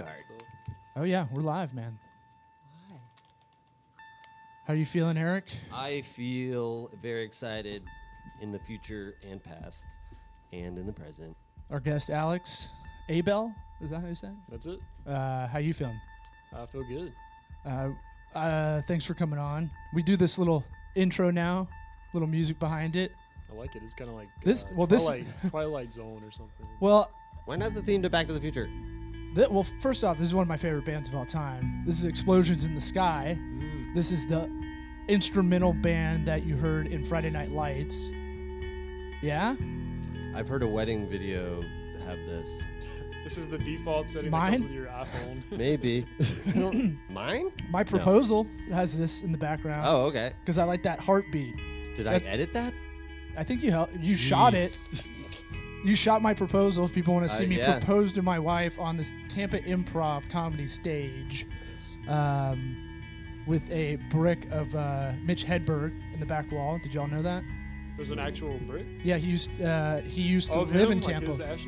start. Oh, yeah, we're live, man. How are you feeling, Eric? I feel very excited in the future and past and in the present. Our guest, Alex Abell. Is that how you say it? That's it. How you feeling? I feel good. Thanks for coming on. We do this little intro now, little music behind it. I like it. It's kind of like This- Twilight Zone or something. Well, Why not the theme to Back to the Future? first off, this is one of my favorite bands of all time. This is Explosions in the Sky. This is the instrumental band that you heard in Friday Night Lights. Yeah? I've heard a wedding video have this. This is the default setting Mine? that comes with your iPhone. Maybe. Mine? My proposal has this in the background. Oh, okay. Because I like that heartbeat. Did I edit that? I think you shot it. You shot my proposal. If people want to see me yeah. propose to my wife on this Tampa Improv comedy stage, with a brick of Mitch Hedberg in the back wall. Did y'all know that? There's an actual brick Yeah, he used to of live him, in Tampa. Like his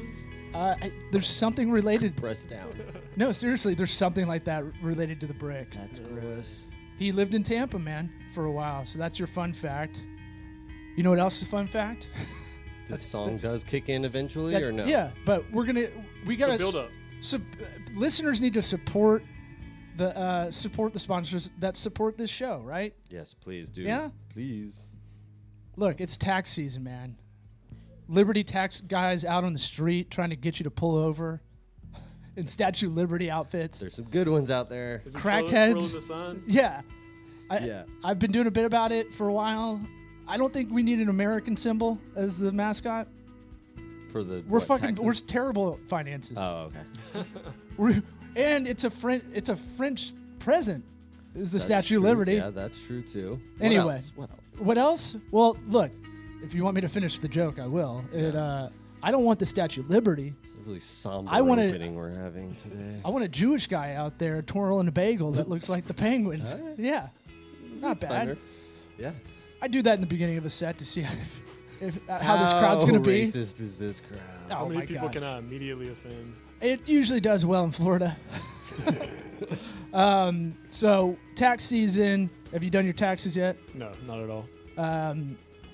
ashes? There's something related. Press down. No, seriously, there's something like that related to the brick. That's gross. He lived in Tampa, man, for a while. So that's your fun fact. You know what else is a fun fact? This song does kick in eventually, or no? Yeah, but we gotta build up. Listeners need to support the sponsors that support this show, right? Yes, please do. Yeah? Please. Look, it's tax season, man. Liberty tax guys out on the street trying to get you to pull over in Statue of Liberty outfits. There's some good ones out there. Is he Crackheads. twirling the sun? Yeah. Yeah. I've been doing a bit about it for a while. I don't think we need an American symbol as the mascot. For the We're taxes? we're terrible at finances. Oh, okay. And it's a French present is the That's Statue of true. Liberty. Yeah, that's true too. Anyway. What else? What else? Well, look, if you want me to finish the joke, I will. I don't want the Statue of Liberty. It's a really somber I wanna- opening we're having today. I want a Jewish guy out there twirling a bagel that looks like the penguin. Alright. Yeah, not bad. Thunder. Yeah. I do that in the beginning of a set to see how this crowd's going to be. How racist is this crowd? Oh, How my many people God. can I immediately offend? It usually does well in Florida. So tax season. Have you done your taxes yet? No, not at all.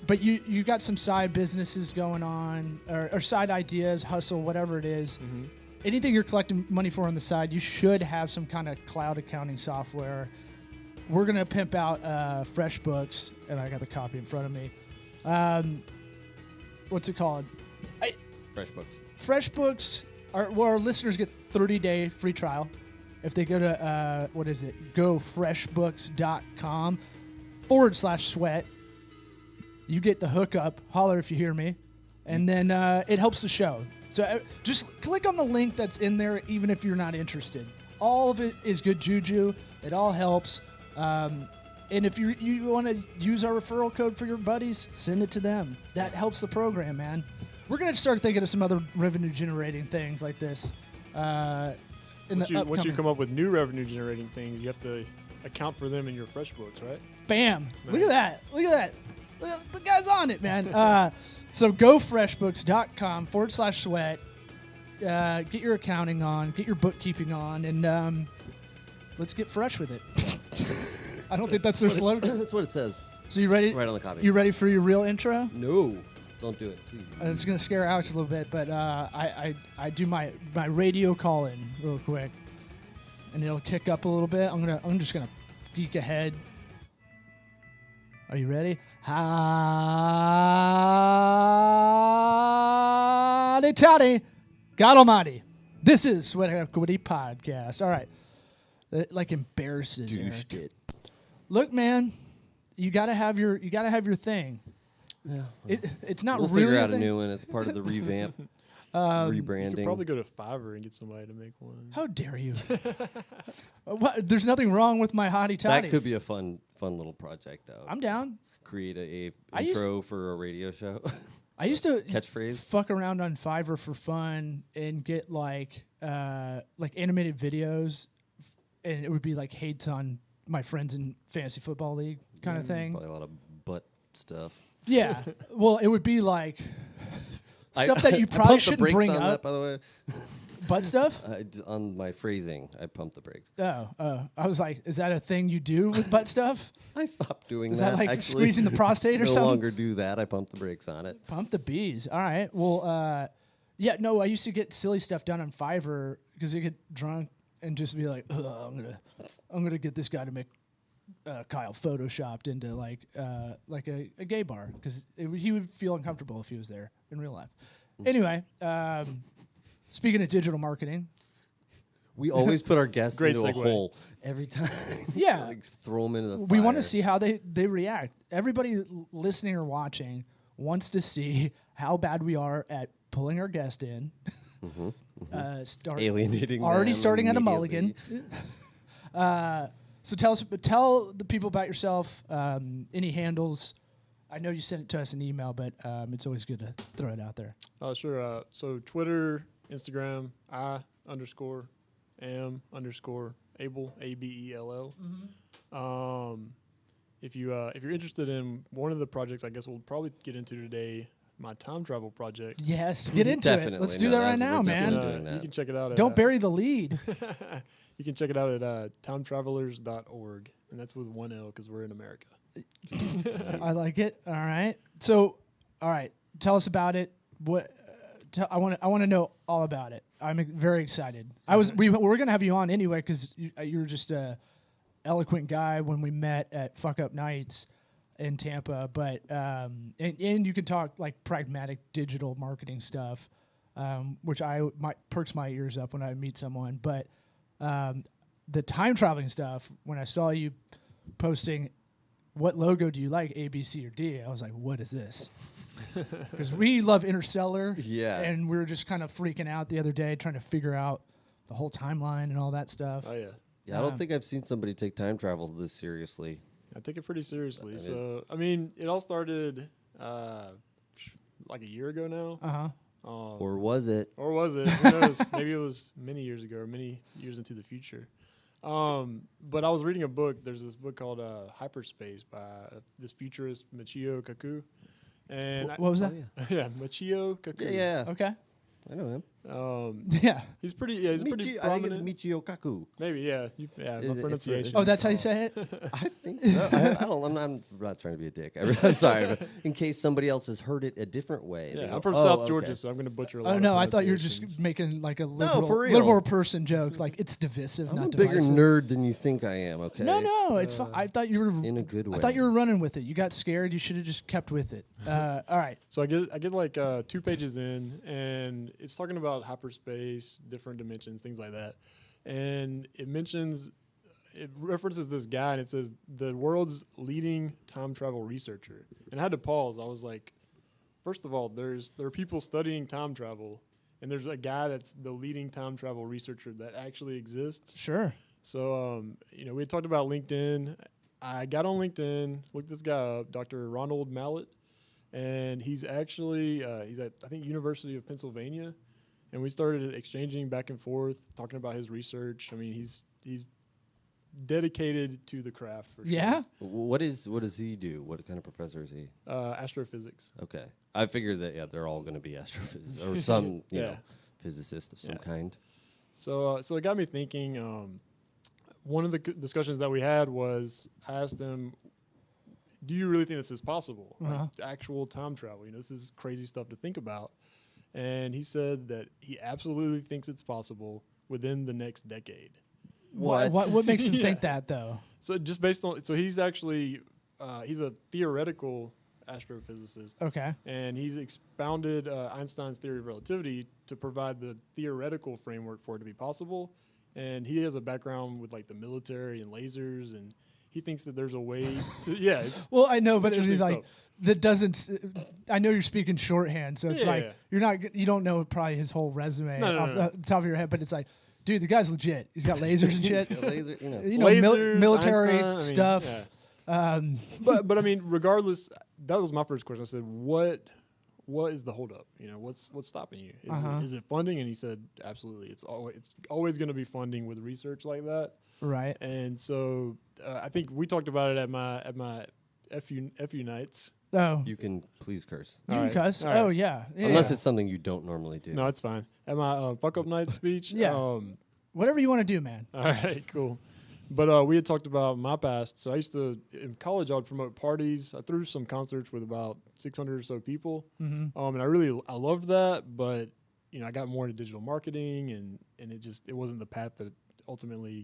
But you got some side businesses going on, or side ideas, hustle, whatever it is. Mm-hmm. Anything you're collecting money for on the side, you should have some kind of cloud accounting software. We're going to pimp out FreshBooks, and I got the copy in front of me. What's it called? FreshBooks. FreshBooks, our listeners get 30-day free trial. If they go to, gofreshbooks.com/sweat, you get the hookup. Holler if you hear me. And then it helps the show. So just click on the link that's in there, even if you're not interested. All of it is good juju. It all helps. And if you want to use our referral code for your buddies, send it to them. That helps the program, man. We're going to start thinking of some other revenue-generating things like this. Once you come up with new revenue-generating things, you have to account for them in your FreshBooks, right? Bam! Nice. Look at that! Look at that! The guy's on it, man. So go freshbooks.com/sweat. Get your accounting on, get your bookkeeping on, and let's get fresh with it. I don't think that's their slogan. That's what it says. So you ready? Right on the copy. You ready for your real intro? No. Don't do it, please. It's gonna scare Alex a little bit, but I do my radio call in real quick, and it'll kick up a little bit. I'm just gonna geek ahead. Are you ready? Howdy toddy, God Almighty. This is Sweat Equity Podcast. All right, like embarrasses. Douched Eric. it. Look, man, you gotta have your thing. Yeah. It's not We'll really figure out a thing. new one. It's part of the revamp, You rebranding. could probably go to Fiverr and get somebody to make one. How dare you? There's nothing wrong with my hottie toddy. That could be a fun little project, though. I'm down. Create a I used- intro for a radio show. I used to Catchphrase. fuck around on Fiverr for fun and get like animated videos, and it would be like hates on my friends in fantasy football league kind of thing. Probably a lot of butt stuff. Yeah. Well, it would be like stuff that you I probably pumped the shouldn't brakes bring on up. that, by the way. Butt stuff? On my phrasing, I pump the brakes. Oh, I was like, is that a thing you do with butt stuff? I stopped doing Is that. that like actually. squeezing the prostate or no something? No longer do that. I pump the brakes on it. Pump the bees. All right. Well, yeah, no, I used to get silly stuff done on Fiverr because you get drunk and just be like, I'm gonna get this guy to make Kyle photoshopped into like a gay bar because he would feel uncomfortable if he was there in real life. Anyway, speaking of digital marketing, we always put our guests into segue. a hole every time. Yeah, like throw them into the fire. We want to see how they react. Everybody listening or watching wants to see how bad we are at pulling our guest in. Alienating already them starting at a immediately. mulligan. So tell the people about yourself. Any handles? I know you sent it to us in email, but it's always good to throw it out there. Sure. So Twitter, Instagram, _am_Abell, ABELL. If you're interested in one of the projects, I guess we'll probably get into today, my time travel project. Yes, get into it. Let's do that right now, man. You can check it out. Don't bury the lead. You can check it out at timetravelers.org, and that's with one L because we're in America. I like it. All right. So, all right, tell us about it. What I want to know all about it. I'm very excited. We were gonna have you on anyway because you're just a eloquent guy when we met at Fuck Up Nights in Tampa. But and you can talk like pragmatic digital marketing stuff, which perks my ears up when I meet someone. But the time traveling stuff, when I saw you posting, what logo do you like, A, B, C, or D? I was like, what is this? Because we love Interstellar. Yeah. And we were just kind of freaking out the other day trying to figure out the whole timeline and all that stuff. Oh, yeah. Yeah, I don't think I've seen somebody take time travel this seriously. I take it pretty seriously. It all started like a year ago now. Uh-huh. Or was it? Or was it? Who knows? Maybe it was many years ago or many years into the future. But I was reading a book. There's this book called Hyperspace by this futurist Michio Kaku. And what was that? Yeah, Michio Kaku. Yeah. Okay. I know him. Yeah. He's pretty prominent. I think it's Michio Kaku. Maybe, yeah. My pronunciation. Oh, that's how you say it? I think so. I'm not trying to be a dick. I'm sorry, but in case somebody else has heard it a different way. Yeah, I'm from South Georgia, so I'm going to butcher a lot. Oh, no, I thought you were just making like a liberal person joke. Like, it's divisive, I'm not a bigger divisive. nerd than you think I am, okay? No, it's fine. I thought you were in a good way. I thought you were running with it. You got scared. You should have just kept with it. All right. So I get like 2 pages in, and it's talking about hyperspace, different dimensions, things like that. And it references this guy, and it says the world's leading time travel researcher. And I had to pause. I was like, first of all, there are people studying time travel, and there's a guy that's the leading time travel researcher that actually exists. Sure. So we had talked about LinkedIn. I got on LinkedIn, looked this guy up, Dr. Ronald Mallett, and he's actually he's at, I think, University of Pennsylvania. And we started exchanging back and forth, talking about his research. I mean, he's dedicated to the craft. For yeah. Sure. What does he do? What kind of professor is he? Astrophysics. Okay, I figured that they're all going to be astrophysicists or some physicist of some kind. So it got me thinking. One of the discussions that we had was I asked him, "Do you really think this is possible? Like actual time travel? This is crazy stuff to think about." And he said that he absolutely thinks it's possible within the next decade. What makes him think that, though? So just based on, he's actually, he's a theoretical astrophysicist. Okay. And he's expounded Einstein's theory of relativity to provide the theoretical framework for it to be possible. And he has a background with like the military and lasers, and he thinks that there's a way to, well, I know, but it's like, stuff. that doesn't. I know you're speaking shorthand, so it's you don't know probably his whole resume off the top of your head, but it's like, dude, the guy's legit. He's got lasers and shit. Lasers, military Einstein, stuff. But I mean, regardless, that was my first question. I said, what is the holdup? What's stopping you? Is it funding? And he said, absolutely. It's always going to be funding with research like that. Right. And so I think we talked about it at my FU nights. Oh, You can please curse. you All can right. cuss. All right. Oh yeah. Unless Yeah. it's something you don't normally do. No, it's fine. At my fuck up night speech. Yeah. Whatever you want to do, man. All right, cool. But we had talked about my past. So I used to, in college, I would promote parties. I threw some concerts with about 600 or so people. Mm-hmm. And I loved that. But, I got more into digital marketing and it wasn't the path that ultimately,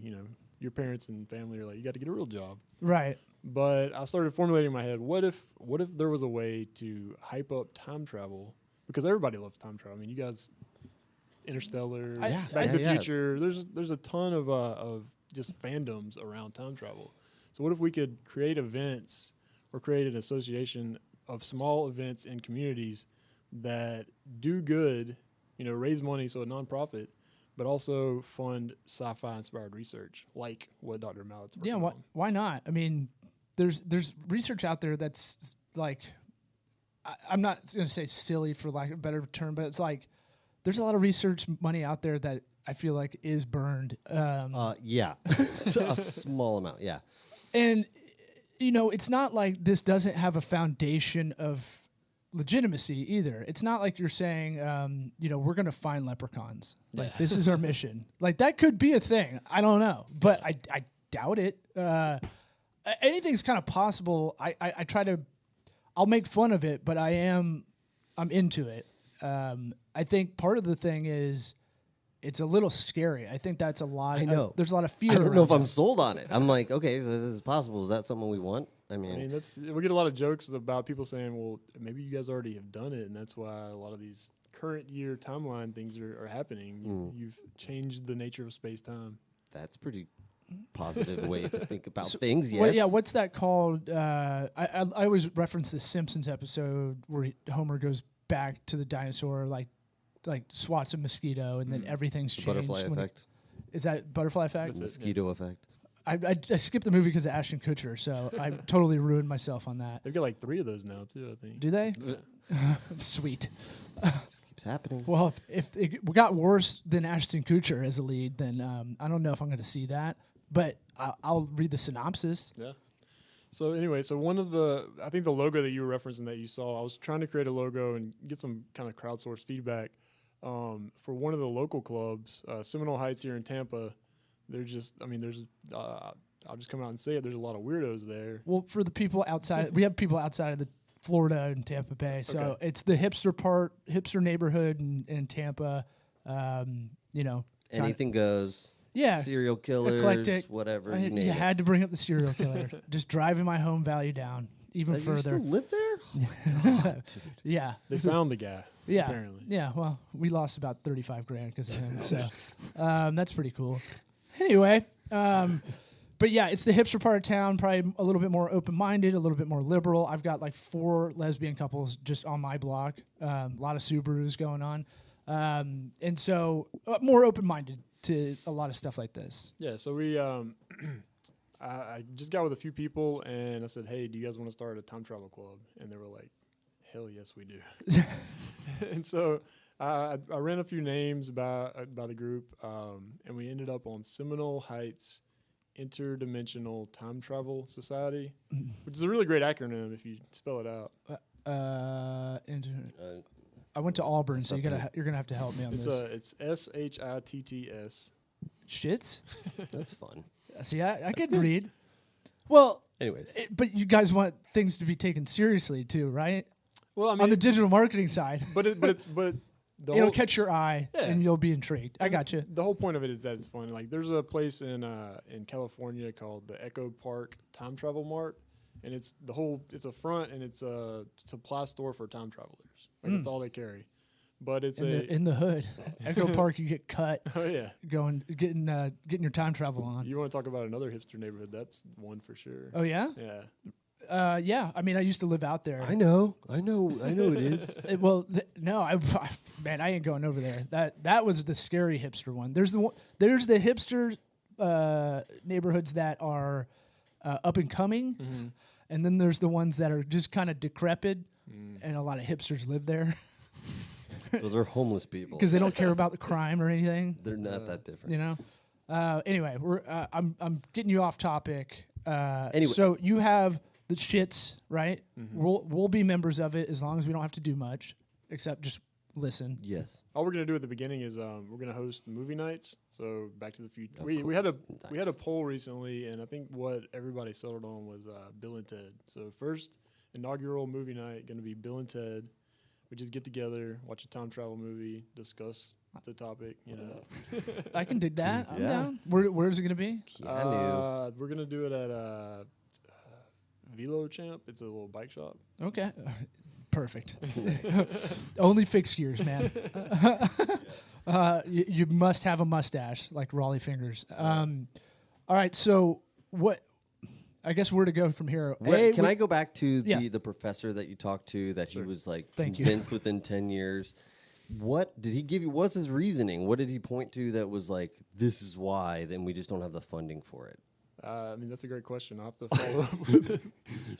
your parents and family are like, you got to get a real job. Right. But I started formulating in my head, what if there was a way to hype up time travel? Because everybody loves time travel. I mean, you guys, Interstellar, Back to the Future. There's a ton of just fandoms around time travel. So what if we could create events or create an association of small events in communities that do good, raise money, so a nonprofit, but also fund sci-fi inspired research, like what Dr. Mallett's working on. Why not? I mean, there's research out there that's like, I'm not going to say silly for lack of a better term, but it's like there's a lot of research money out there that I feel like is burned. Yeah. A small amount, yeah. And, it's not like this doesn't have a foundation of legitimacy either. It's not like you're saying, we're going to find leprechauns. Like, this is our mission. Like, that could be a thing. I don't know. But I doubt it. Anything's kind of possible. I'll make fun of it, but I'm into it. I think part of the thing is it's a little scary. I think that's a lot. I know. There's a lot of fear. I don't know if around I'm sold on it. I'm like, okay, so this is possible. Is that something we want? I mean, we get a lot of jokes about people saying, well, maybe you guys already have done it, and that's why a lot of these current year timeline things are happening. You've changed the nature of space-time. that's pretty positive way to think about things, yes. Well, yeah, what's that called? I always reference the Simpsons episode where Homer goes back to the dinosaur, like swats a mosquito, and then everything's The changed. butterfly effect. Is that butterfly effect? That's it. Mosquito effect. I skipped the movie because of Ashton Kutcher, so I totally ruined myself on that. They've got like 3 of those now, too, I think. Do they? Sweet. Just keeps happening. Well, if it got worse than Ashton Kutcher as a lead, then I don't know if I'm going to see that. But I'll read the synopsis. Yeah. So anyway, I think the logo that you were referencing that you saw, I was trying to create a logo and get some kind of crowdsourced feedback for one of the local clubs, Seminole Heights here in Tampa. There's I'll just come out and say it. There's a lot of weirdos there. Well, for the people outside, we have people outside of the Florida and Tampa Bay, so Okay. it's the hipster neighborhood in Tampa. Anything goes. Yeah, Serial killers, eclectic. whatever. You You name it. had to bring up the serial killer. Just driving my home value down even You further. still live there? Oh my God, dude. Yeah, They found the guy, yeah, apparently. yeah. Well, we lost about $35,000 because of him, so that's pretty cool. Anyway, but yeah, it's the hipster part of town. Probably a little bit more open-minded, a little bit more liberal. I've got like 4 lesbian couples just on my block. A lot of Subarus going on, and so more open-minded to a lot of stuff like this. Yeah, so we I just got with a few people and I said, hey, do you guys want to start a time travel club? And they were like, hell yes, we do. And so I ran a few names by the group, and we ended up on Seminole Heights Interdimensional Time Travel Society, which is a really great acronym if you spell it out. I went to Auburn, so you're gonna have to help me on this. It's SHITTS. Shits. That's fun. See, I could read. Well, Anyways, but you guys want things to be taken seriously too, right? Well, I mean, On the digital marketing side, but the it'll whole, catch your eye Yeah. and you'll be intrigued. I got you. The whole point of it is that it's fun. Like, there's a place in California called the Echo Park Time Travel Mart, and it's a front and it's a supply store for time travelers. Like, that's all they carry. But it's In the hood, Echo Park, you get cut oh yeah. getting your time travel on. You want to talk about another hipster neighborhood? That's one for sure. Oh yeah, Yeah. yeah. I mean, I used to live out there. I know it is. No, man, I ain't going over there. That was the scary hipster one. There's the hipster neighborhoods that are up and coming, and then there's the ones that are just kind of decrepit, and a lot of hipsters live there Those are homeless people. because they don't care about the crime or anything. They're not that different. You know. Anyway, I'm getting you off topic. Anyway. So you have the shits, right? We'll be members of it as long as we don't have to do much except just listen. Yes. All we're gonna do at the beginning is we're gonna host movie nights. So Back to the Future. We had a poll recently, and I think what everybody settled on was Bill and Ted. So first inaugural movie night gonna be Bill and Ted. We just get together, watch a time travel movie, discuss the topic. You know, I can dig that. I'm Yeah. down. Where's it gonna be? Keanu. We're gonna do it at Velo Champ. It's a little bike shop. Okay. Perfect. Only fixed gears, man. You must have a mustache like Raleigh Fingers. All right, so what? I guess where to go from here? Can I go back to Yeah. the professor that you talked to that he was like Thank you. convinced within 10 years? What did he give you? What's his reasoning? What did he point to that was like, this is why, then we just don't have the funding for it? I mean, that's a great question. I'll have to follow up with it.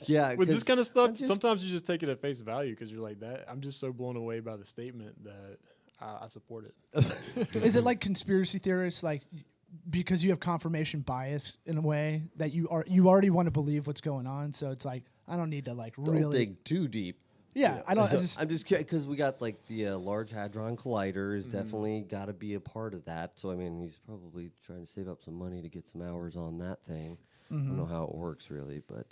Yeah. With this kind of stuff, just- sometimes you just take it at face value because you're like that. I'm just so blown away by the statement that I support it. Is it like conspiracy theorists, like because you have confirmation bias in a way that you already want to believe what's going on? So it's like I don't need to like Don't really. dig too deep. Yeah, I don't. So I just because we got like the Large Hadron Collider is definitely got to be a part of that. So I mean, he's probably trying to save up some money to get some hours on that thing. I don't know how it works really, but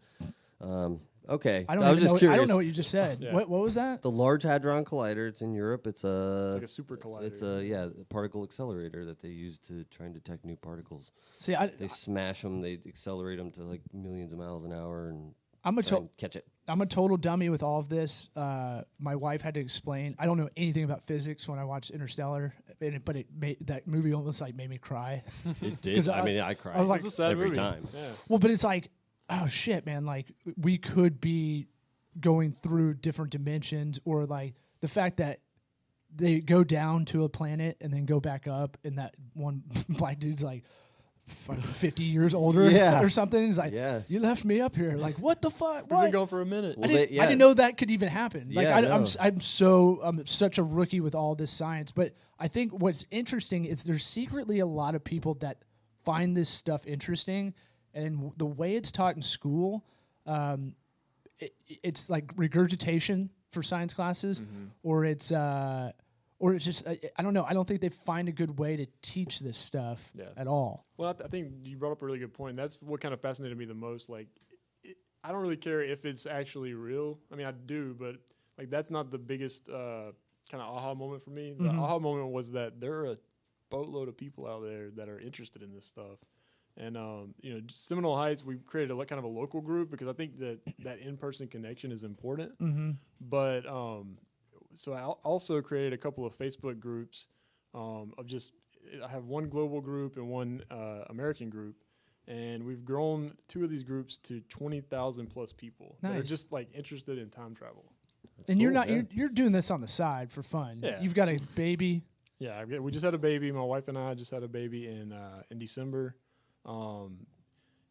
okay. I don't was even just know. curious. I don't know what you just said. Yeah. What was that? The Large Hadron Collider. It's in Europe. It's It's like a super collider. It's a particle accelerator that they use to try and detect new particles. See, They smash them. They accelerate them to like millions of miles an hour and I'm a try and catch it. I'm a total dummy with all of this. My wife had to explain. I don't know anything about physics when I watched Interstellar, but it made that movie almost like made me cry. It 'Cause did. I mean, I cried. I was like, It's a sad every movie. time. Yeah. Well, but it's like, oh shit, man! Like we could be going through different dimensions, or like the fact that they go down to a planet and then go back up, and that one black dude's like fucking 50 years older Yeah. or something. He's like, Yeah. you left me up here. Like, what the fuck? We've been What? going for a minute. Well, I didn't know that could even happen. Like, Yeah, no. I'm such a rookie with all this science. But I think what's interesting is there's secretly a lot of people that find this stuff interesting, and the way it's taught in school, it's like regurgitation for science classes, or it's just I don't know. I don't think they find a good way to teach this stuff at all. Well, I think you brought up a really good point. That's what kind of fascinated me the most. Like, I don't really care if it's actually real. I mean, I do, but like that's not the biggest kind of aha moment for me. The aha moment was that there are a boatload of people out there that are interested in this stuff. And Seminole Heights, we created kind of a local group because I think that in-person connection is important. But so I also created a couple of Facebook groups of just. I have one global group and one American group, and we've grown two of these groups to 20,000 plus people that are Nice. just like interested in time travel. And you're cool, not yeah. you're doing this on the side for fun. Yeah. You've got a baby. Yeah, we just had a baby. My wife and I just had a baby in December.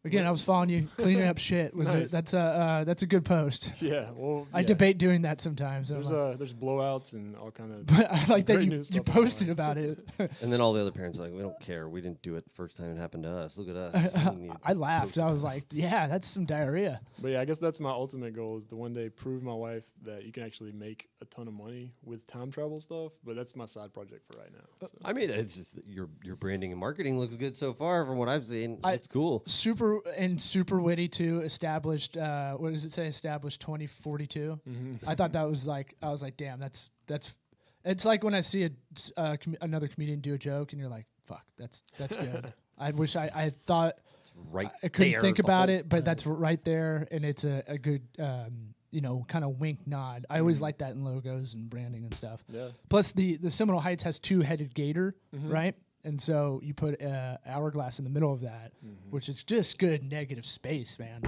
Again, I was following you, cleaning up shit. Nice. That's a good post. Yeah, well, I debate doing that sometimes. There's blowouts and all kind of. but I like that great you new stuff you online. posted about it. And then all the other parents are like, we don't care. We didn't do it the first time it happened to us. Look at us. We need to I laughed. post I it. was like, yeah, that's some diarrhea. But yeah, I guess that's my ultimate goal is to one day prove my wife that you can actually make a ton of money with time travel stuff. But that's my side project for right now. So. I mean, it's just that your branding and marketing looks good so far from what I've seen. It's cool. Super witty too. Established. What does it say? Established 2042. I thought that was like. I was like, damn, that's. It's like when I see another comedian do a joke, and you're like, fuck, that's good. I wish I had thought. It's right I couldn't there think the about whole it, but time. that's right there, and it's a good, kind of wink nod. I always like that in logos and branding and stuff. Yeah. Plus, the Seminole Heights has two-headed gator, right? And so you put hourglass in the middle of that, which is just good negative space, man.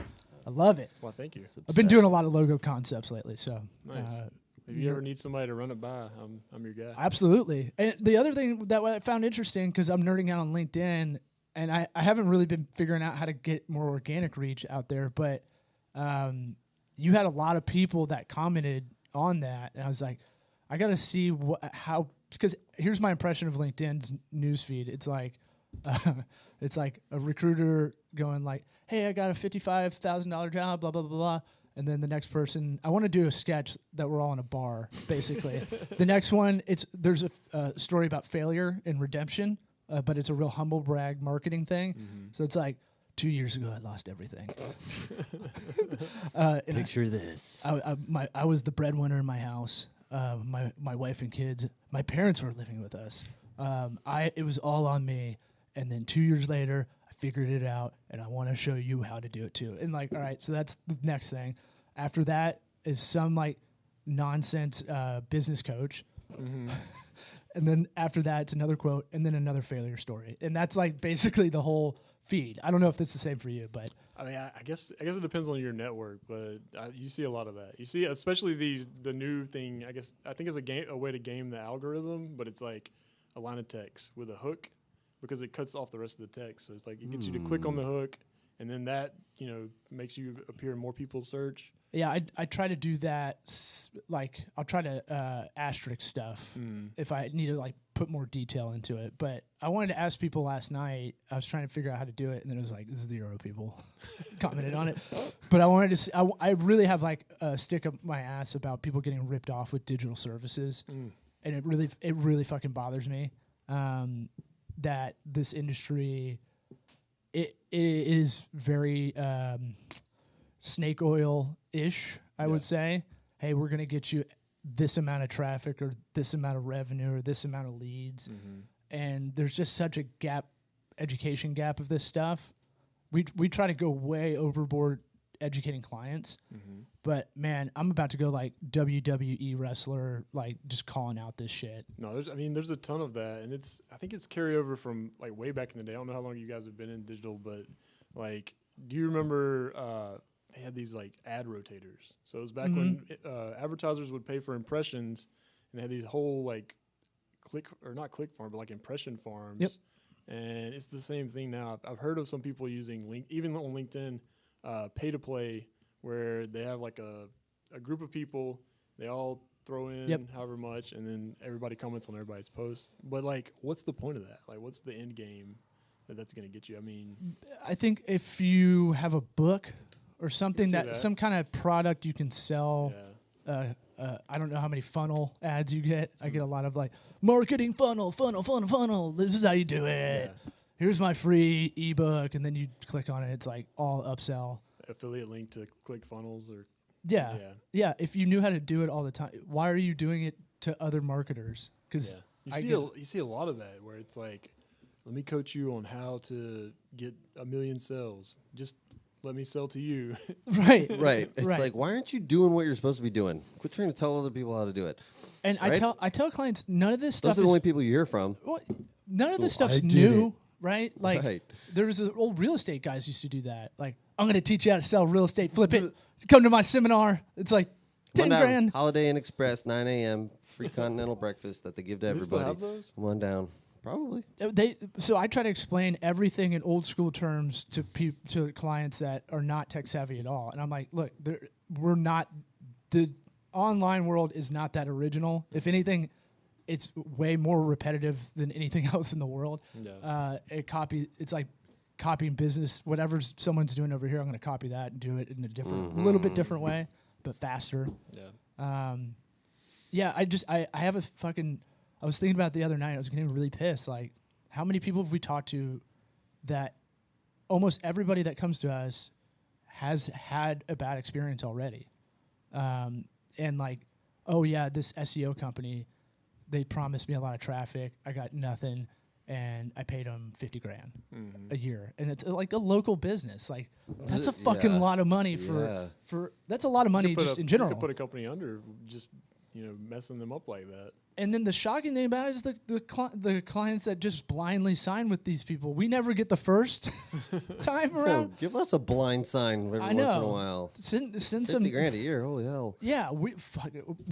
I love it. Well, thank you. I've been doing a lot of logo concepts lately, so Nice. If you ever need somebody to run it by, I'm your guy. absolutely. And the other thing that I found interesting, because I'm nerding out on LinkedIn, and I haven't really been figuring out how to get more organic reach out there, but you had a lot of people that commented on that, and I was like, I got to see how, because here's my impression of LinkedIn's newsfeed. It's like It's like a recruiter going like, hey, I got a $55,000 job, blah, blah, blah, blah. And then the next person, I want to do a sketch that we're all in a bar, basically. The next one, there's a story about failure and redemption, but it's a real humble brag marketing thing. So it's like, 2 years ago, I lost everything. Picture this. I was the breadwinner in my house. My wife and kids. My parents were living with us. It was all on me. And then 2 years later, I figured it out, and I want to show you how to do it too. And like, all right, so that's the next thing. After that is some like nonsense business coach. And then after that, it's another quote, and then another failure story. And that's like basically the whole feed. I don't know if that's the same for you, but I mean, I guess it depends on your network, but you see a lot of that. You see, especially the new thing. I think it's a way to game the algorithm, but it's like a line of text with a hook, because it cuts off the rest of the text. So it's like it gets you to click on the hook, and then that makes you appear in more people's search. Yeah, I try to do that. Like, I'll try to asterisk stuff if I need to like put more detail into it. But I wanted to ask people last night. I was trying to figure out how to do it, and then it was like 0 people commented on it. But I wanted to see, I really have like a stick up my ass about people getting ripped off with digital services, and it really fucking bothers me that this industry it is very snake oil-ish, I would say. Hey, we're going to get you this amount of traffic or this amount of revenue or this amount of leads. And there's just such a education gap of this stuff. We try to go way overboard educating clients. But, man, I'm about to go like WWE wrestler, like just calling out this shit. No, there's a ton of that. And I think it's carryover from like way back in the day. I don't know how long you guys have been in digital, but like, do you remember they had these like ad rotators? So it was back when advertisers would pay for impressions, and they had these whole like not click farm, but like impression farms. Yep. And it's the same thing now. I've heard of some people using even on LinkedIn, pay to play, where they have like a group of people, they all throw in however much, and then everybody comments on everybody's posts. But like, what's the point of that? Like, what's the end game that's going to get you? I mean, I think if you have a book or something that some kind of product you can sell. I don't know how many funnel ads you get. I get a lot of like marketing funnel. This is how you do it. Here's my free ebook, and then you click on it. It's like all upsell. Affiliate link to ClickFunnels or yeah. If you knew how to do it all the time, why are you doing it to other marketers? Because you see a lot of that where it's like, let me coach you on how to get 1 million sales. Just let me sell to you. Right. It's like, why aren't you doing what you're supposed to be doing? Quit trying to tell other people how to do it. And right? I tell clients, none of this stuff Those are the only people you hear from. Well, none of this stuff's I did new, it. right? Like, there was old real estate guys used to do that. Like, I'm going to teach you how to sell real estate. Flip it. Come to my seminar. It's like 10 grand. Holiday Inn Express, 9 a.m., free continental breakfast that they give to everybody. They still have those? Come on down. Probably. So I try to explain everything in old school terms to clients that are not tech savvy at all, and I'm like, look, we're not. The online world is not that original. If anything, it's way more repetitive than anything else in the world. Yeah. It's like copying business. Whatever someone's doing over here, I'm going to copy that and do it in a little bit different way, but faster. Yeah. I have a fucking. I was thinking about it the other night. I was getting really pissed. Like, how many people have we talked to that almost everybody that comes to us has had a bad experience already? And like, oh yeah, this SEO company, they promised me a lot of traffic. I got nothing, and I paid them $50,000 a year, and it's like a local business. Like, that's a fucking lot of money for. That's a lot of money just in general. You could put a company under just messing them up like that. And then the shocking thing about it is the clients that just blindly sign with these people. We never get the first time around. Give us a blind sign every once in a while. Send some $50,000 a year. Holy hell! Yeah, we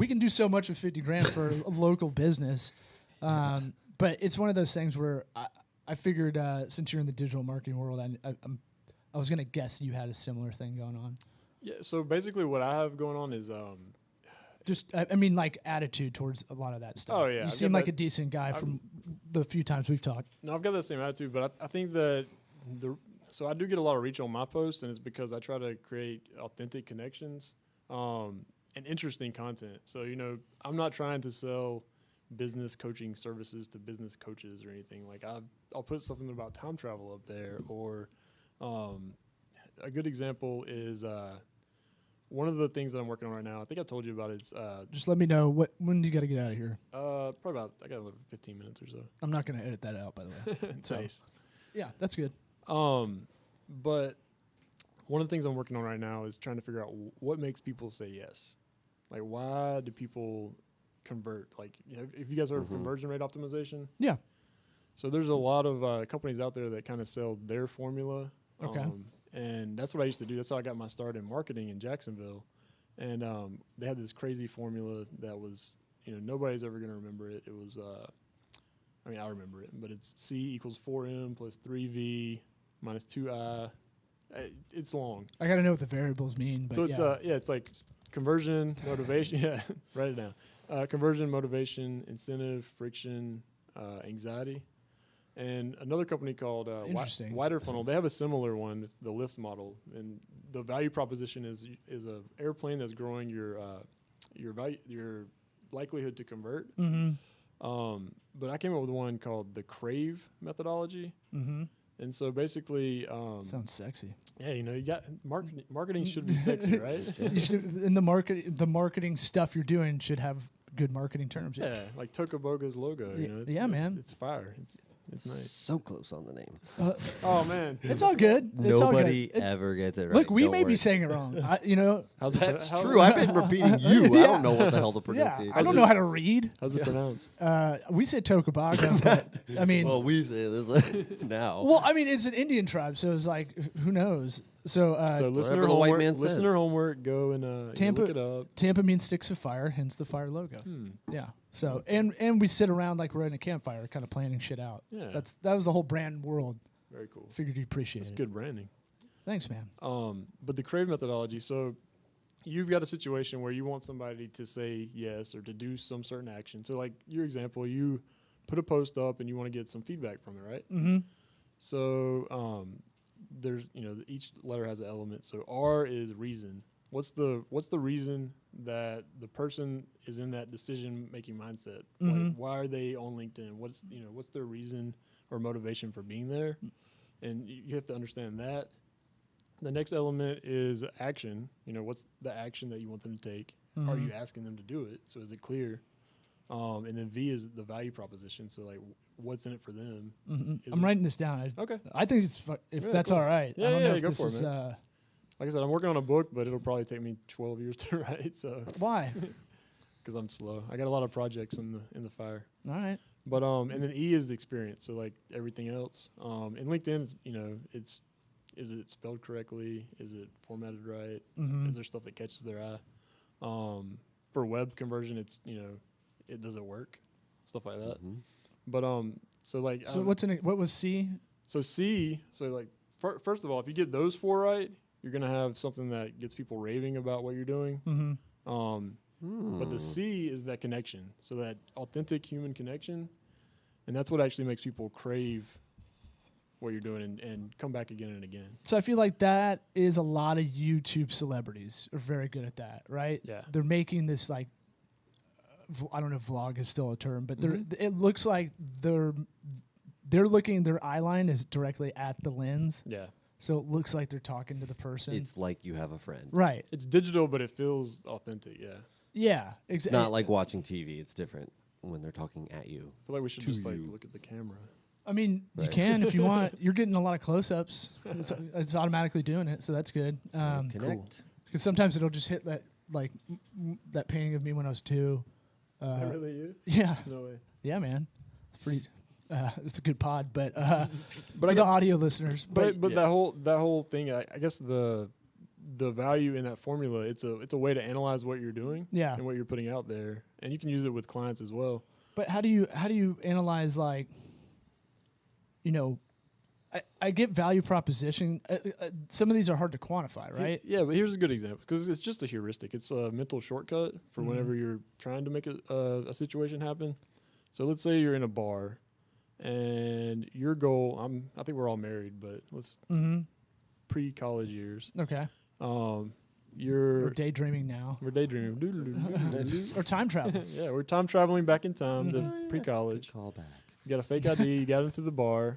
can do so much with $50,000 for a local business. But it's one of those things where I figured since you're in the digital marketing world, I was gonna guess you had a similar thing going on. Yeah. So basically, what I have going on is Just, I mean, like attitude towards a lot of that stuff. Oh, yeah, You I've seem got like that- a decent guy from the few times we've talked. No, I've got that same attitude, but I think that so I do get a lot of reach on my posts, and it's because I try to create authentic connections and interesting content. So, I'm not trying to sell business coaching services to business coaches or anything. Like I'll put something about time travel up there, or a good example is one of the things that I'm working on right now. I think I told you about it. It's Just let me know when you got to get out of here. probably about I got 15 minutes or so. I'm not going to edit that out, by the way. So, Nice. yeah, that's good. But one of the things I'm working on right now is trying to figure out what makes people say yes. Like, why do people convert? Like, if you guys heard of conversion rate optimization, Yeah. so there's a lot of companies out there that kind of sell their formula. Okay. And that's what I used to do. That's how I got my start in marketing in Jacksonville. And they had this crazy formula that was, nobody's ever going to remember it. It was, I remember it, but it's C equals 4M plus 3V minus 2I. It's long. I got to know what the variables mean. But So it's, yeah. it's like conversion, motivation. Yeah, write it down. Conversion, motivation, incentive, friction, anxiety. And another company called Interesting. Wider Funnel, they have a similar one, it's the lift model, and the value proposition is a airplane that's growing your likelihood to convert. But I came up with one called the CRAVE methodology, and so basically, Sounds sexy. yeah, you got marketing should be sexy, right? You should, in the marketing stuff you're doing should have good marketing terms. Yeah, like Tokaboga's logo. Yeah, man. It's fire. It's nice. So close on the name. Oh man, It's all good. It's all Nobody good. ever gets it right. Look, we Don't may be worry. saying it wrong. how's That's how- true. I've been repeating you. I Yeah. don't know what the hell the Yeah, pronunciation I don't is. know how to read. How's it pronounced? We say Tokabaga, but I mean, Well, we say this way now. well, I mean, it's an Indian tribe, so it's like, who knows? So, So listener whatever the white homework, man says. listener homework, go and Tampa- look it up. Tampa means sticks of fire, hence the fire logo. Yeah. So, and we sit around like we're in a campfire, kind of planning shit out. Yeah. That was the whole brand world. Very cool. Figured you'd appreciate That's it. good branding. Thanks, man. But the CRAVE methodology, so you've got a situation where you want somebody to say yes or to do some certain action. So like your example, you put a post up and you want to get some feedback from it, right? Mm-hmm. So there's each letter has an element. So R is reason. What's the reason that the person is in that decision making mindset? Like, why are they on LinkedIn? What's their reason or motivation for being there? And you have to understand that. The next element is action. What's the action that you want them to take? Are you asking them to do it? So is it clear? And then V is the value proposition. So like, what's in it for them? I'm writing this down. Okay. I think it's if Yeah, that's cool. all right. Yeah, I don't yeah, know if go this for it, is, man. Like I said, I'm working on a book, but it'll probably take me 12 years to write. So why? because I'm slow, I got a lot of projects in the fire. All right. But and then E is the experience. So like everything else. In LinkedIn, it's is it spelled correctly? Is it formatted right? Is there stuff that catches their eye? For web conversion, it's it does it work, stuff like that. But so like So what was C? so C, so like first of all, if you get those four right, you're gonna have something that gets people raving about what you're doing. But the C is that connection, so that authentic human connection, and that's what actually makes people crave what you're doing and come back again and again. So I feel like that is a lot of YouTube celebrities are very good at that, right? Yeah. They're making this like, I don't know if vlog is still a term, but it looks like they're looking, their eye line is directly at the lens. Yeah. So it looks like they're talking to the person. It's like you have a friend. Right. It's digital, but it feels authentic. Yeah. Yeah. It's not like watching TV. It's different when they're talking at you. I feel like we should To just like you. look at the camera. I mean, you Right. can if you want. You're getting a lot of close-ups. It's automatically doing it, so that's good. Connect. Because sometimes it'll just hit that like that painting of me when I was 2. Is that really you? Yeah, No way. yeah, man. It's pretty. It's a good pod, but But for I the got, audio listeners. but yeah. that whole thing, I guess the value in that formula, it's a way to analyze what you're doing Yeah. and what you're putting out there, and you can use it with clients as well. But how do you analyze, like, I get value proposition. Some of these are hard to quantify, right? Yeah, but here's a good example because it's just a heuristic. It's a mental shortcut for whenever you're trying to make a situation happen. So let's say you're in a bar, and your goal. I think we're all married, but let's pre-college years. Okay. We're You're daydreaming now. we're daydreaming. Or time travel. Yeah, we're time traveling back in time to pre-college. Call back. You got a fake ID. You got into the bar,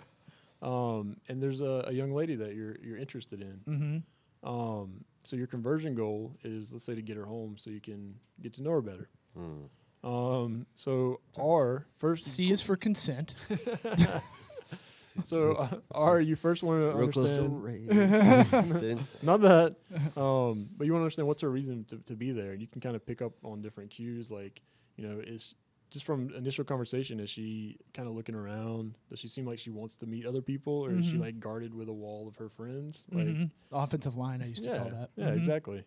and there's a young lady that you're interested in. So your conversion goal is, let's say, to get her home so you can get to know her better. So our first C is for consent. So you first want to Real close to understand. Didn't say. Not that, but you want to understand what's her reason to be there. And you can kind of pick up on different cues, like, is just from initial conversation, is she kind of looking around? Does she seem like she wants to meet other people, or is she like guarded with a wall of her friends? Like, Offensive line, I used to call that. Yeah, exactly.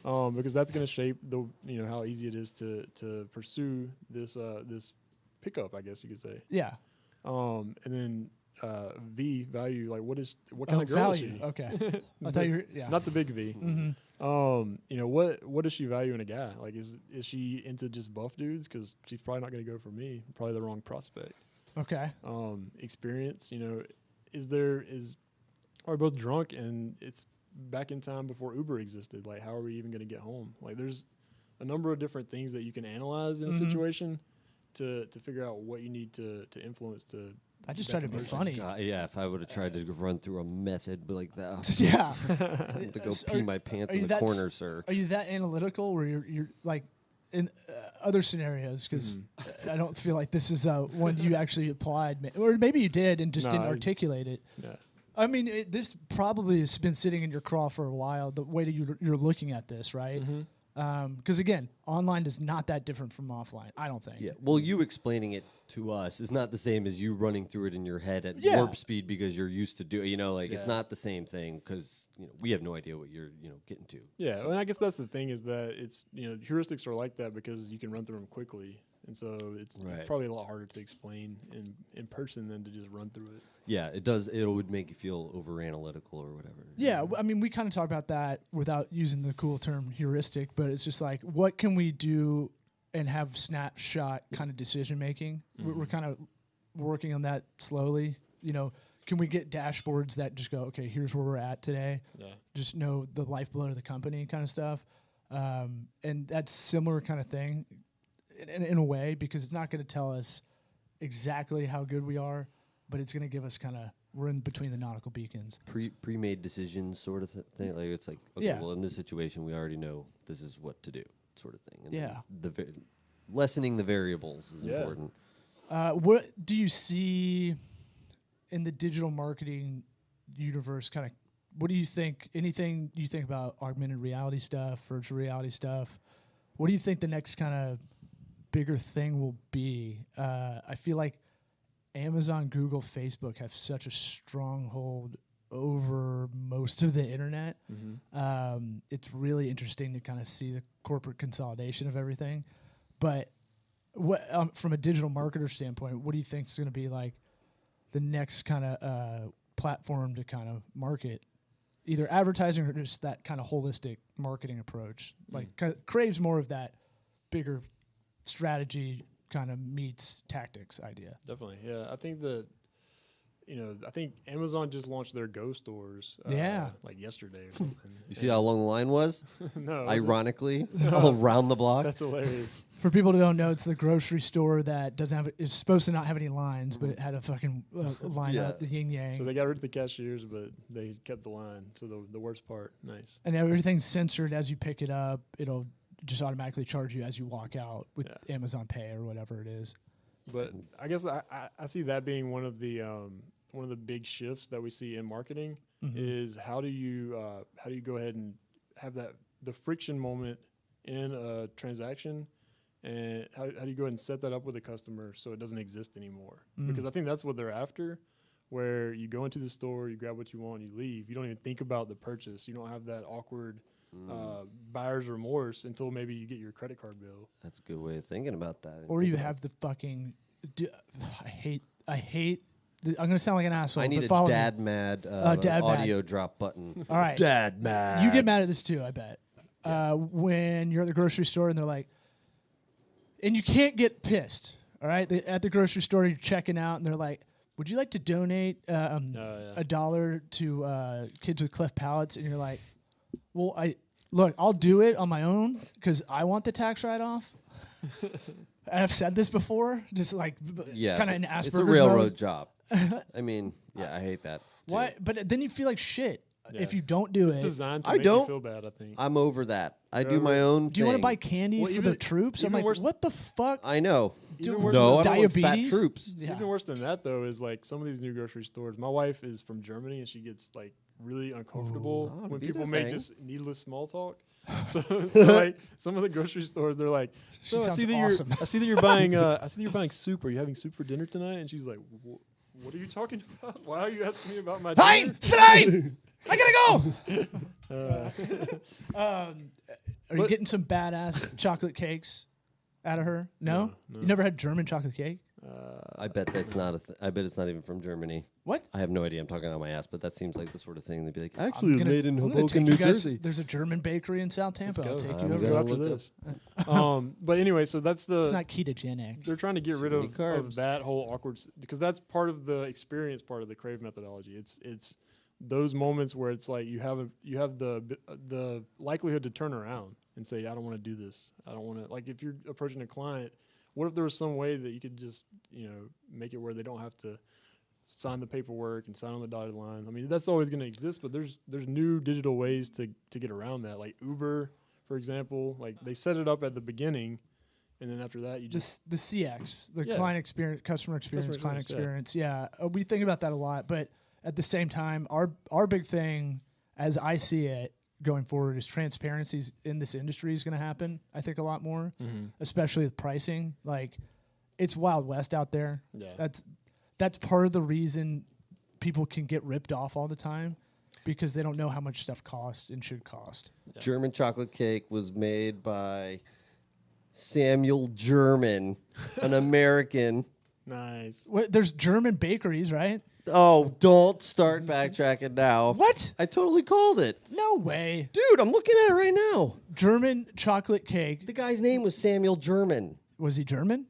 Because that's going to shape how easy it is to pursue this pickup, I guess you could say. Yeah. And then value, like what kind of girl value. is she? Okay. I thought you were, yeah. Not the big V. What does she value in a guy? Like, is she into just buff dudes? Because she's probably not going to go for me. Probably the wrong prospect. Okay. Experience. Are we both drunk and it's back in time before Uber existed? Like, how are we even going to get home? Like, there's a number of different things that you can analyze in a situation to figure out what you need to influence to. I just tried to be funny. God, yeah, if I would have tried to run through a method like that. Yeah. To go pee my pants in the corner, sir. Are you that analytical where you're like in other scenarios? Because I don't feel like this is one you actually applied. Or maybe you did and just didn't articulate it. Yeah. I mean, this probably has been sitting in your craw for a while, the way that you're looking at this, right? Because, again, online is not that different from offline, I don't think. Yeah. Well, you explaining it to us is not the same as you running through it in your head at warp speed because you're used to doing. It's not the same thing because we have no idea what you're getting to. Yeah, and I guess that's the thing is that it's heuristics are like that because you can run through them quickly, and so it's probably a lot harder to explain in person than to just run through it. Yeah, it does. It would make you feel over analytical or whatever. Yeah, I mean, we kind of talk about that without using the cool term heuristic, but it's just like, what can we do and have snapshot kind of decision making? We're kind of working on that slowly. Can we get dashboards that just go, okay, here's where we're at today. Yeah. Just know the lifeblood of the company kind of stuff. And that's similar kind of thing in a way, because it's not going to tell us exactly how good we are, but it's going to give us we're in between the nautical beacons. Pre-made decisions sort of thing. Like, it's like, okay, well, in this situation, we already know this is what to do sort of thing. And lessening the variables is important. What do you see in the digital marketing universe? What do you think? Anything you think about augmented reality stuff, virtual reality stuff? What do you think the next kind of bigger thing will be? I feel like Amazon, Google, Facebook have such a stronghold over most of the internet. It's really interesting to kind of see the corporate consolidation of everything. But what from a digital marketer standpoint, what do you think is going to be like the next kind of platform to kind of market either advertising or just that kind of holistic marketing approach? Like craves more of that bigger strategy kind of meets tactics idea. Definitely. Yeah. I think I think Amazon just launched their Go stores. Like yesterday or something. You see how long the line was? No. Ironically, all around the block. That's hilarious. For people who don't know, it's the grocery store that is supposed to not have any lines, but it had a fucking line out, the yin yang. So they got rid of the cashiers, but they kept the line. So the worst part, nice. And everything's censored as you pick it up. It'll just automatically charge you as you walk out with Amazon Pay or whatever it is. But I guess I see that being one of the big shifts that we see in marketing is how do you go ahead and have the friction moment in a transaction, and how do you go ahead and set that up with a customer so it doesn't exist anymore? Because I think that's what they're after, where you go into the store, you grab what you want, you leave. You don't even think about the purchase. You don't have that awkward buyer's remorse until maybe you get your credit card bill. That's a good way of thinking about that. Or you have the fucking. I hate I'm going to sound like an asshole. I need but a follow me. dad mad dad audio drop button. All right. Dad mad. You get mad at this too, I bet. When you're at the grocery store and they're like, and you can't get pissed. All right. At the grocery store, you're checking out and they're like, would you like to donate $1 to kids with cleft palates? And you're like, well, I'll do it on my own because I want the tax write-off. And I've said this before, just like kind of in Asperger's It's a railroad mode. job. I mean, I hate that. Too. Why? But then you feel like shit Yeah. if you don't do It's it. designed to I make don't. you feel bad, I think. I'm over that. I do Whatever. my own Do you want to thing. buy candy Well, for even- the troops? I'm even like, worse- what the fuck? I know. Even worse No, I than don't want fat diabetes? troops. Yeah. Even worse than that, though, is like some of these new grocery stores. My wife is from Germany, and she gets like really uncomfortable Ooh. when Wie people das make hang? just needless small talk. So like some of the grocery stores, they're like, She "So I sounds see that awesome. I see that you're buying soup. Are you having soup for dinner tonight?" And she's like, "What are you talking about? Why are you asking me about my dinner?" Hein! Stein! I gotta go! Are you But- getting some badass chocolate cakes out of her? No? No. You never had German chocolate cake? I bet that's not a. I bet it's not even from Germany. What? I have no idea. I'm talking out my ass, but that seems like the sort of thing they'd be like. I'm Actually, it's gonna- made in I'm gonna Hoboken, take New you guys- Jersey. There's a German bakery in South Tampa. I'll Let's take go. you I'm over Let's gonna go there. after look this. But anyway, so that's It's the. not ketogenic. They're trying to get rid many of carbs. that whole awkward because that's part of the experience part of the crave methodology. It's those moments where it's like you have the likelihood to turn around and say, I don't want to do this. I don't want to, like, if you're approaching a client, what if there was some way that you could just make it where they don't have to sign the paperwork and sign on the dotted line? I mean, that's always going to exist, but there's new digital ways to get around that. Like Uber, for example, like they set it up at the beginning, and then after that you just The CX, the Yeah. client experience, customer experience, client experience, experience. Yeah, we think about that a lot, but at the same time, our big thing, as I see it going forward, is transparency in this industry is going to happen. I think a lot more, especially with pricing. Like, it's Wild West out there. Yeah. That's part of the reason people can get ripped off all the time, because they don't know how much stuff costs and should cost. Yeah. German chocolate cake was made by Samuel German, an American. nice. There's German bakeries, right? Oh, don't start backtracking now. What? I totally called it. No way. Dude, I'm looking at it right now. German chocolate cake. The guy's name was Samuel German. Was he German?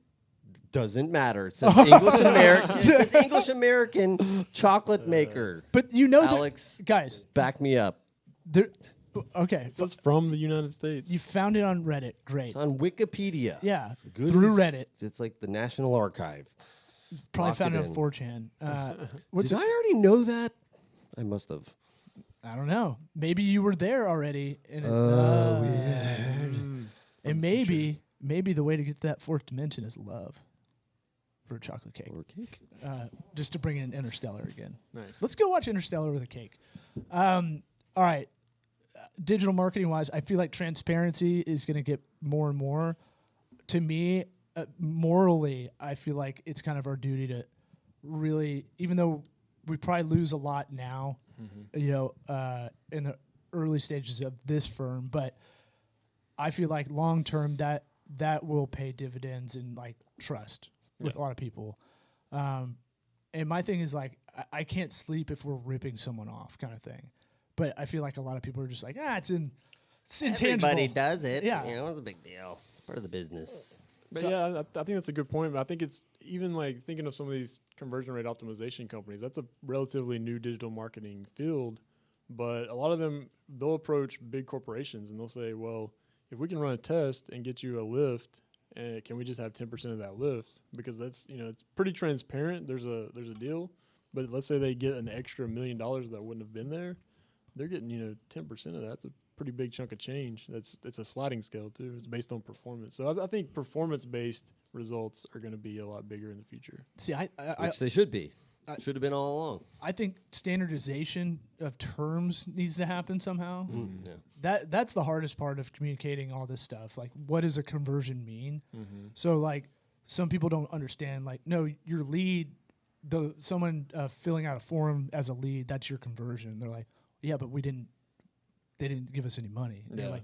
Doesn't matter. It says English American. It says English American chocolate maker. But you know Alex, guys, back me up. there. Okay, That's from the United States. you found it on Reddit. Great. It's on Wikipedia. Yeah, Good through as- Reddit. It's like the National Archive. Probably Lock found it it on in. 4chan. What's Did it? I already know that? I must have. I don't know. Maybe you were there already. And and maybe the way to get to that fourth dimension is love for a chocolate cake. Or cake. Just to bring in Interstellar again. Nice. Let's go watch Interstellar with a cake. All right. Digital marketing wise, I feel like transparency is going to get more and more. To me, morally, I feel like it's kind of our duty to really, even though we probably lose a lot now, in the early stages of this firm, but I feel like long term that will pay dividends in like trust with a lot of people. And my thing is like, I can't sleep if we're ripping someone off, kind of thing. But I feel like a lot of people are just like, it's intangible. Everybody does it. Yeah. It's a big deal. It's part of the business. But So- yeah, I think that's a good point. But I think it's even like thinking of some of these conversion rate optimization companies. That's a relatively new digital marketing field. But a lot of them, they'll approach big corporations and they'll say, well, if we can run a test and get you a lift, can we just have 10% of that lift? Because that's, it's pretty transparent. There's a deal. But let's say they get an extra $1 million that wouldn't have been there. They're getting, 10% of that. That's a pretty big chunk of change. It's a sliding scale too. It's based on performance. So I think performance-based results are going to be a lot bigger in the future. See, Which they should be. Should have been all along. I think standardization of terms needs to happen somehow. Yeah. That's the hardest part of communicating all this stuff. Like, what does a conversion mean? Mm-hmm. So, like, some people don't understand. Like, no, your lead, someone filling out a form as a lead, that's your conversion. They're like, yeah, but they didn't give us any money. And they're Yeah. like,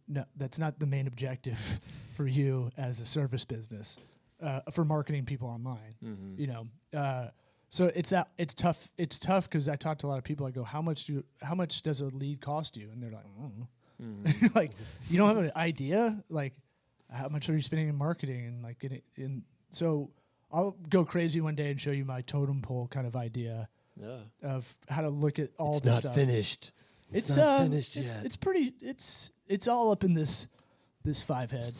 no, that's not the main objective for you as a service business, for marketing people online. Mm-hmm. So it's tough. It's tough because I talk to a lot of people. I go, how much does a lead cost you? And they're like, I don't know. Like, you don't have an idea? Like, how much are you spending in marketing and like getting in? So I'll go crazy one day and show you my totem pole kind of idea of how to look at all this stuff. Finished. It's not finished yet. It's pretty. It's all up in this 5 head.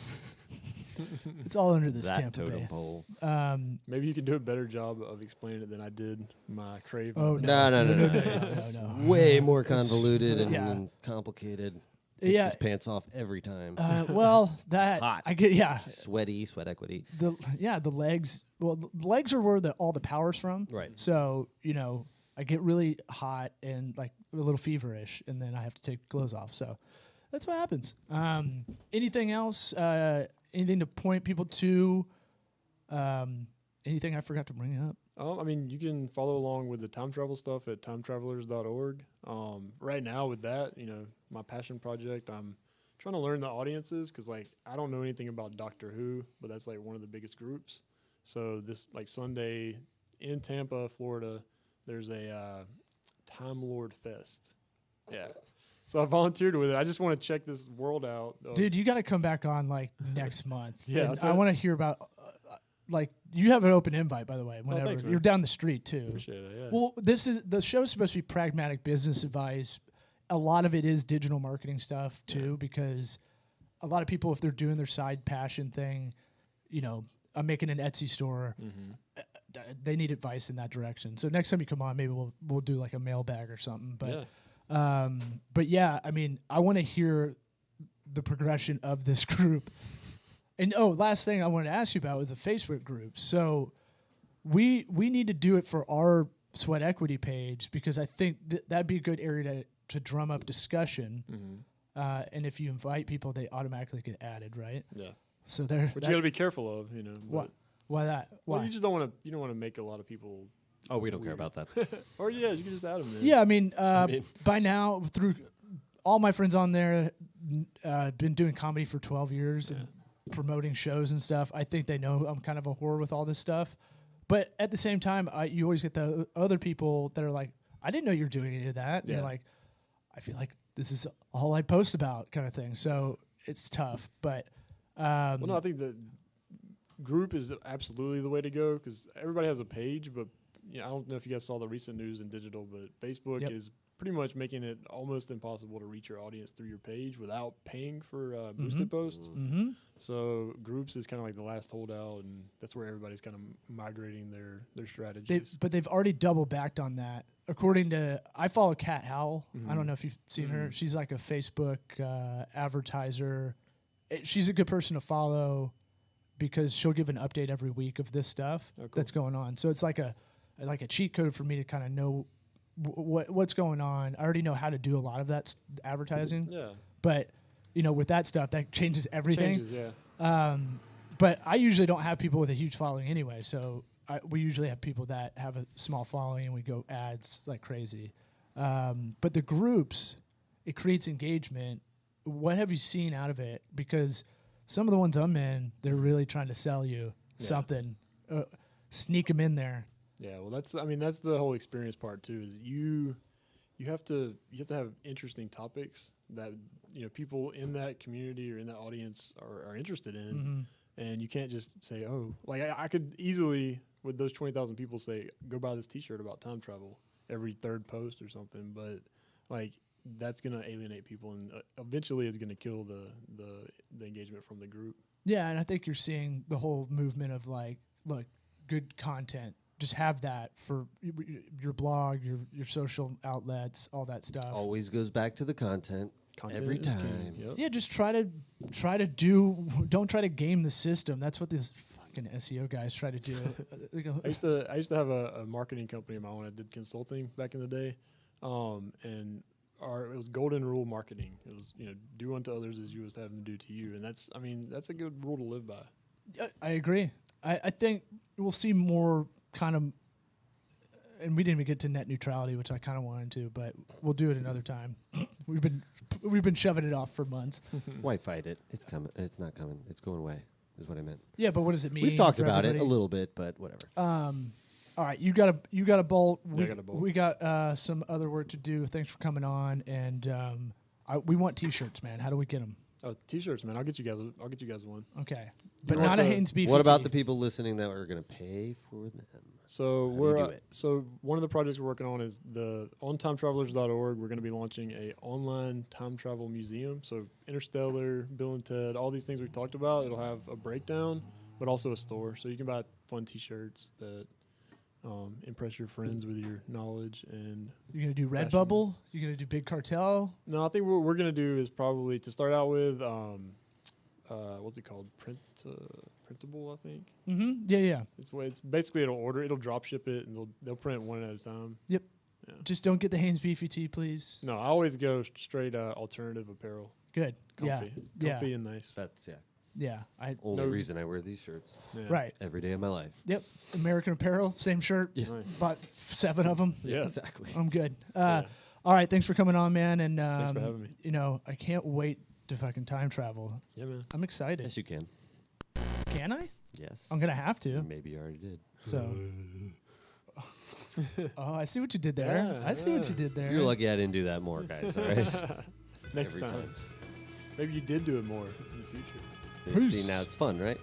It's all under this that Tampa totem Bay. pole. Maybe you can do a better job of explaining it than I did my crave. Oh, No. It's way more convoluted and, Yeah. and complicated. Takes his pants off every time. Well, that hot. I get. Sweaty, sweat equity. The legs. Well, the legs are where all the power's from. Right. So I get really hot and like a little feverish, and then I have to take clothes off. So that's what happens. Anything else? Anything to point people to? Anything I forgot to bring up? I mean, you can follow along with the time travel stuff at timetravelers.org. Right now with that, my passion project, I'm trying to learn the audiences because, like, I don't know anything about Doctor Who, but that's, like, one of the biggest groups. So this, like, Sunday in Tampa, Florida, there's a Time Lord Fest. Yeah. So I volunteered with it. I just want to check this world out. Dude, you got to come back on, like, next month. Yeah. I want to hear about... like, you have an open invite, by the way. Whenever thanks, man. you're down the street too. Appreciate it. Yeah. Well, the show's supposed to be pragmatic business advice. A lot of it is digital marketing stuff too, because a lot of people, if they're doing their side passion thing, I'm making an Etsy store. They need advice in that direction. So next time you come on, maybe we'll do like a mailbag or something. But yeah, I mean, I want to hear the progression of this group. And last thing I wanted to ask you about was the Facebook group. So we need to do it for our sweat equity page because I think that'd be a good area to drum up discussion. And if you invite people, they automatically get added, right? Yeah. So But you got to be careful of, Why that? Why? Well, you just don't want to make a lot of people. Oh, we don't care about that. Or you can just add them. Yeah, I mean, by now through all my friends on there, been doing comedy for 12 years and promoting shows and stuff. I think they know I'm kind of a whore with all this stuff. But at the same time, you always get the other people that are like, I didn't know you were doing any of that. And you're like, I feel like this is all I post about kind of thing. So it's tough. But well, no, I think the group is absolutely the way to go because everybody has a page. But I don't know if you guys saw the recent news in digital, but Facebook is pretty much making it almost impossible to reach your audience through your page without paying for boosted posts. So groups is kind of like the last holdout, and that's where everybody's kind of migrating their strategies. But they've already double backed on that. According to, I follow Kat Howell. I don't know if you've seen her. She's like a Facebook advertiser. She's a good person to follow because she'll give an update every week of this stuff that's going on. So it's like a cheat code for me to kind of know what's going on. I already know how to do a lot of that advertising. Yeah. But with that stuff, that changes everything. But I usually don't have people with a huge following anyway. So we usually have people that have a small following and we go ads like crazy. But the groups, it creates engagement. What have you seen out of it? Because some of the ones I'm in, they're really trying to sell you something. Sneak them in there. Yeah, well, that's the whole experience part too. Is you have to have interesting topics that people in that community or in that audience are interested in, and you can't just say, like I could easily with those 20,000 people say, go buy this T-shirt about time travel every third post or something, but like that's gonna alienate people, and eventually it's gonna kill the engagement from the group. Yeah, and I think you're seeing the whole movement of like, look, good content. Just have that for your blog, your social outlets, all that stuff. Always goes back to the content every time. Yep. Yeah, just try to do. Don't try to game the system. That's what this fucking SEO guys try to do. I used to have a marketing company of my own. I did consulting back in the day, and it was golden rule marketing. It was do unto others as you would have them do to you, and that's a good rule to live by. I agree. I think we'll see more kind of, and we didn't even get to net neutrality, which I kind of wanted to, but we'll do it another time. We've been shoving it off for months. Why fight it? It's coming. It's not coming. It's going away. Is what I meant. Yeah, but what does it mean? We've talked about it a little bit, but whatever. All All right, you got a bolt. Yeah, I got a bolt. We got some other work to do. Thanks for coming on, and we want T-shirts, man. How do we get them? Oh, T-shirts, man. I'll get you guys one. Okay, but want not a the- Haynes beef. What about the people listening that are going to pay for them? So How do you we're do it? so one of the projects we're working on is the on timetravelers.org. We're going to be launching a online time travel museum. So Interstellar, Bill and Ted, all these things we talked about. It'll have a breakdown, but also a store, so you can buy fun T-shirts that impress your friends with your knowledge. And You're gonna do fashion. Redbubble. You're gonna do Big Cartel. no, I think what we're going to do is probably to start out with what's it called? Printable, I think. Mm-hmm. Yeah. It's basically it'll drop ship it, and they'll print one at a time. Yep. Yeah. Just don't get the Haynes beefy tee, please. No, I always go straight alternative apparel. Good. Comfy. Yeah. Comfy and nice. That's Yeah. only No- reason I wear these shirts Yeah. Right. every day of my life. Yep. American Apparel, same shirt. Yeah. Nice. Bought 7 of them. Yeah. exactly. I'm good. Yeah. All right. Thanks for coming on, man. And Thanks for having me. You know, I can't wait to fucking time travel. Yeah, man. I'm excited. Yes, you can. Can I? Yes. I'm gonna have to. Maybe you already did. So. Oh, I see what you did there. Yeah, I see what yeah. you did there. You're lucky I didn't do that more, guys. All right. Next Every time. time. Maybe you did do it more in the future. See, now it's fun, right?